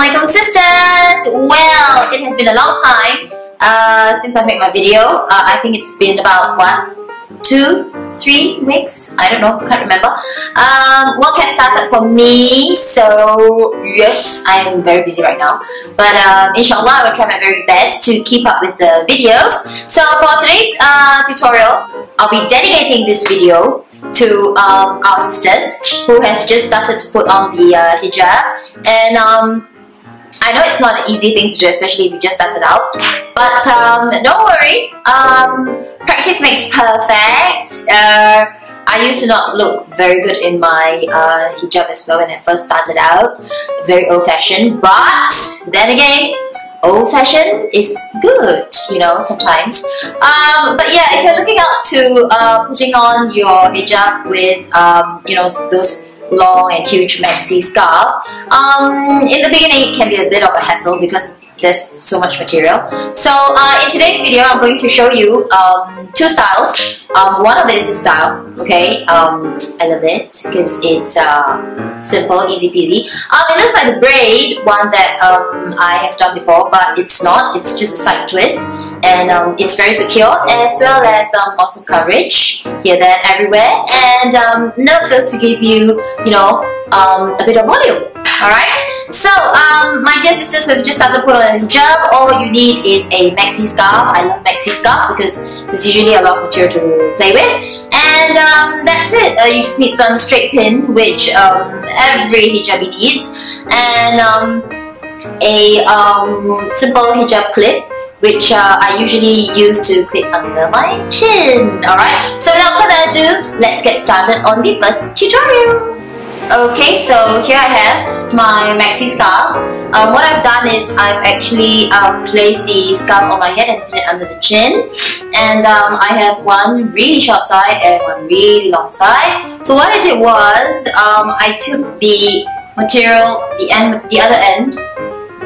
Assalamualaikum sisters! Well, it has been a long time since I made my video. I think it's been about what? 2-3 weeks? I don't know, can't remember. Work has started for me, so yes, I'm very busy right now. But inshallah, I will try my very best to keep up with the videos. So for today's tutorial, I'll be dedicating this video to our sisters who have just started to put on the hijab. And I know it's not an easy thing to do, especially if you just started out, but don't worry, practice makes perfect. I used to not look very good in my hijab as well when I first started out, very old-fashioned, but then again, old-fashioned is good, you know, sometimes. But yeah, if you're looking out to putting on your hijab with you know, those long and huge maxi scarf, in the beginning it can be a bit of a hassle because there's so much material. So in today's video, I'm going to show you two styles. One of it is this style, okay? I love it because it's simple, easy peasy. It looks like the braid one that I have done before, but it's not. It's just a side twist, and it's very secure, as well as awesome coverage here, there, everywhere, and never fails to give you, you know, a bit of volume. Alright, so my dear sisters who have just started to put on a hijab, all you need is a maxi scarf. I love maxi scarf because there's usually a lot of material to play with, and that's it. You just need some straight pin, which every hijabi needs, and a simple hijab clip, which I usually use to clip under my chin. Alright, so without further ado, let's get started on the first tutorial. Okay, so here I have my maxi scarf. What I've done is I've actually placed the scarf on my head and put it under the chin, and I have one really short side and one really long side. So what I did was I took the material, the other end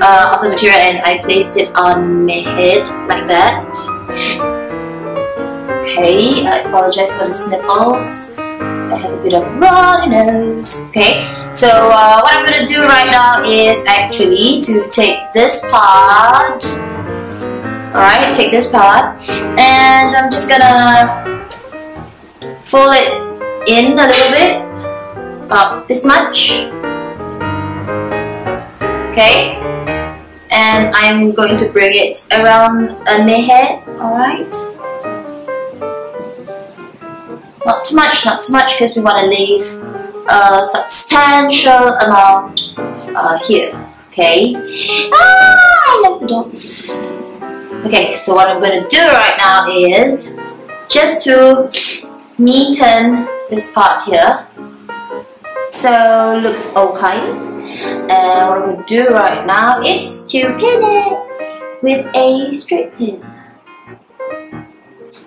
of the material, and I placed it on my head like that. Okay, I apologize for the sniffles. I have a bit of runny nose. Okay, so what I'm going to do right now is actually to take this part. Alright, take this part, and I'm just gonna fold it in a little bit, about this much. Okay, and I'm going to bring it around my head. Alright. Not too much, because we want to leave a substantial amount here. Okay. I love the dots. Okay, so what I'm going to do right now is just to neaten this part here. So looks okay. And what I'm going to do right now is to pin it with a straight pin.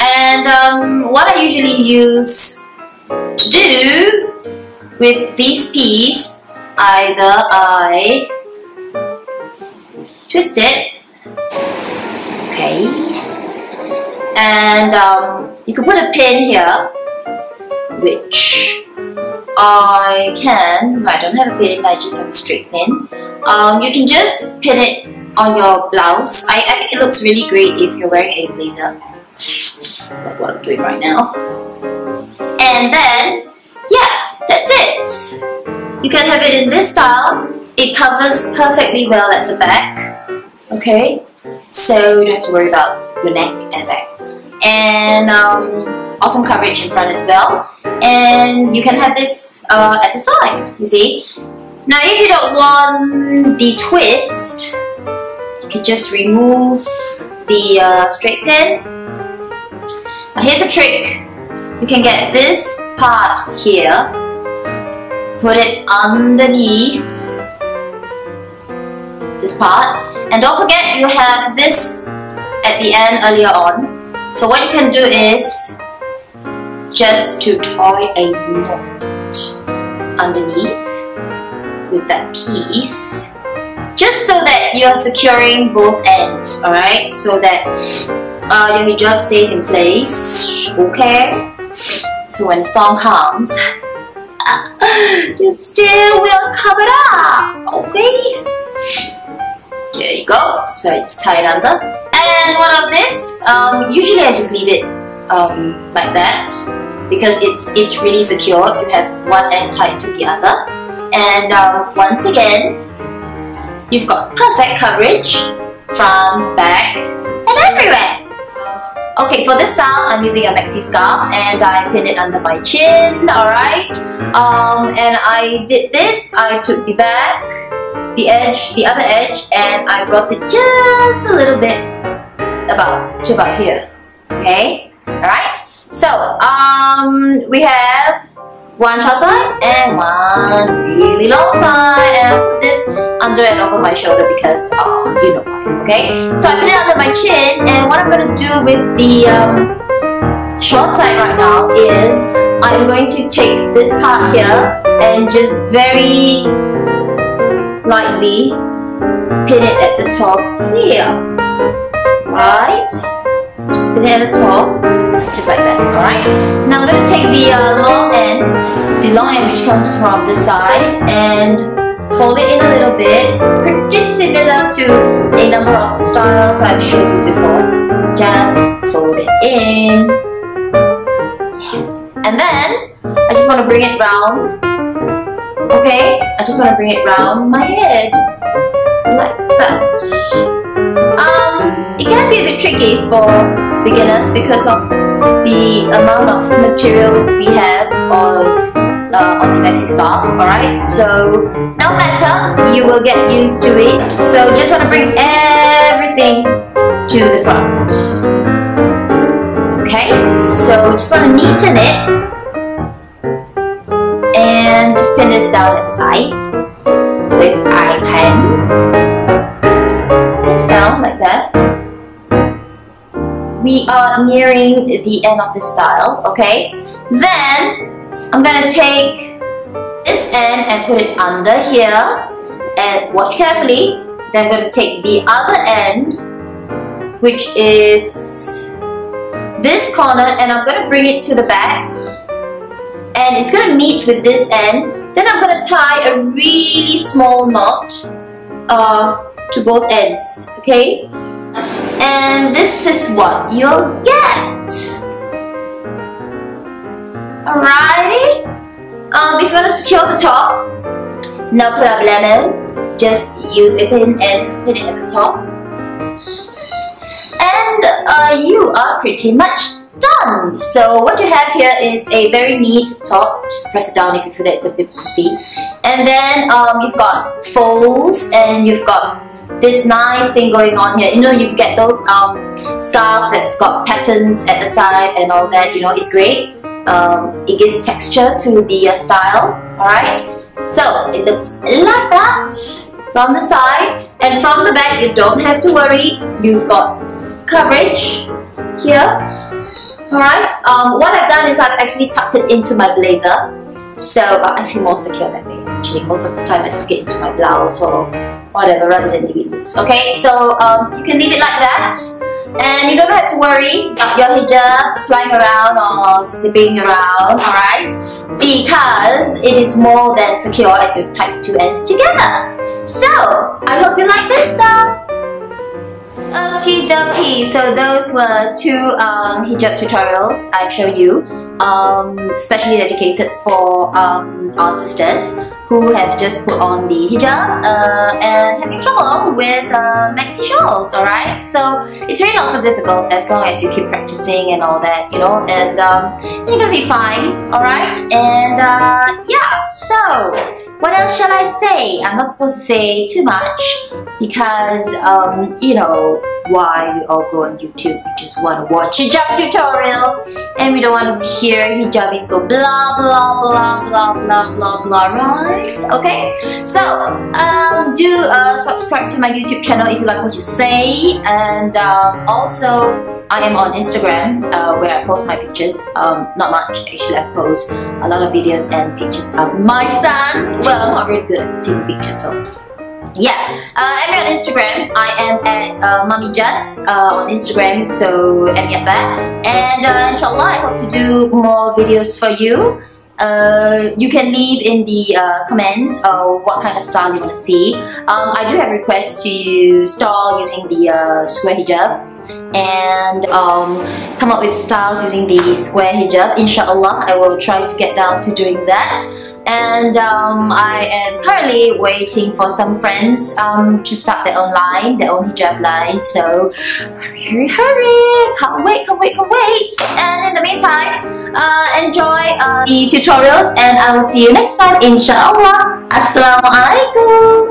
And what I usually use to do with this piece, either I twist it, okay, and you can put a pin here, which I can. I don't have a pin, I just have a straight pin. You can just pin it on your blouse. I think it looks really great if you're wearing a blazer, like what I'm doing right now. And then, yeah, that's it. You can have it in this style. It covers perfectly well at the back. Okay, so you don't have to worry about your neck and back. And awesome coverage in front as well. And you can have this at the side, you see. Now if you don't want the twist, you can just remove the straight pin. Now here's a trick. You can get this part here, put it underneath this part, and don't forget you have this at the end earlier on. So what you can do is just to tie a knot underneath with that piece, just so that you're securing both ends, alright? So that your hijab stays in place, okay? So when the storm comes, you still will cover it up, okay? so I just tie it under. And what of this? Usually I just leave it like that because it's really secure. You have one end tied to the other, and once again, you've got perfect coverage front, back, and everywhere. Okay, for this style, I'm using a maxi scarf and I pin it under my chin, alright? And I did this, I took the back, the edge, the other edge, and I brought it just a little bit to about here, okay? Alright? So, we have one short side and one really long side, and I put this under and over my shoulder because you know why, okay? So I put it under my chin, and what I'm going to do with the short side right now is I'm going to take this part here and just very lightly pin it at the top here, right? So just pin it at the top, just like that, alright? Now I'm going to take the long end which comes from this side, and fold it in a little bit, pretty similar to a number of styles I've shown you before. Just fold it in, and then I just want to bring it round. Okay, I just want to bring it round my head like that. It can be a bit tricky for beginners because of the amount of material we have on the maxi scarf, alright? So no matter, you will get used to it. So just want to bring everything to the front. Okay, so just want to neaten it and just pin this down at the side with eye pen. Pin it down like that. We are nearing the end of this style, okay? Then I'm gonna take this end and put it under here, and watch carefully. Then I'm gonna take the other end, which is this corner, and I'm gonna bring it to the back, and it's gonna meet with this end. Then I'm gonna tie a really small knot to both ends, okay? And this is what you'll get. Alrighty. If you want to secure the top, no problemo. Just use a pin and pin it at the top, and you are pretty much done. So what you have here is a very neat top. Just press it down if you feel that it's a bit puffy. And then you've got folds, and you've got this nice thing going on here. You know, you get those scarves that's got patterns at the side and all that. You know, it's great. It gives texture to the style. Alright, so it looks like that from the side, and from the back you don't have to worry. You've got coverage here. Alright, what I've done is I've actually tucked it into my blazer, so I feel more secure that way. Actually, most of the time I tuck it into my blouse or whatever rather than leave it loose. Okay, so you can leave it like that, and you don't have to worry about your hijab flying around or slipping around, alright? Because it is more than secure as we've tied the two ends together. So, I hope you like this stuff. Okie dokie, so those were two hijab tutorials I've shown you, specially dedicated for our sisters who have just put on the hijab and having trouble with maxi shawls, alright? So it's really not so difficult as long as you keep practicing and all that, you know, and you're gonna be fine, alright? And yeah, so what else shall I say? I'm not supposed to say too much because, you know, why we all go on YouTube. We just want to watch hijab tutorials and we don't want to hear hijabis go blah blah blah blah blah blah blah, right? Okay, so do subscribe to my YouTube channel if you like what you say, and also I am on Instagram where I post my pictures. Not much actually. I post a lot of videos and pictures of my son. Well, I'm not really good at taking pictures, so yeah. I'm on Instagram. I am at Mummyjas on Instagram, so add me at that. And inshallah, I hope to do more videos for you. You can leave in the comments what kind of style you want to see. I do have requests to style using the square hijab and come up with styles using the square hijab. Inshallah, I will try to get down to doing that. And I am currently waiting for some friends to start their own hijab line. So hurry, hurry! Can't wait! And in the meantime, enjoy the tutorials, and I will see you next time, inshallah. Assalamu alaikum.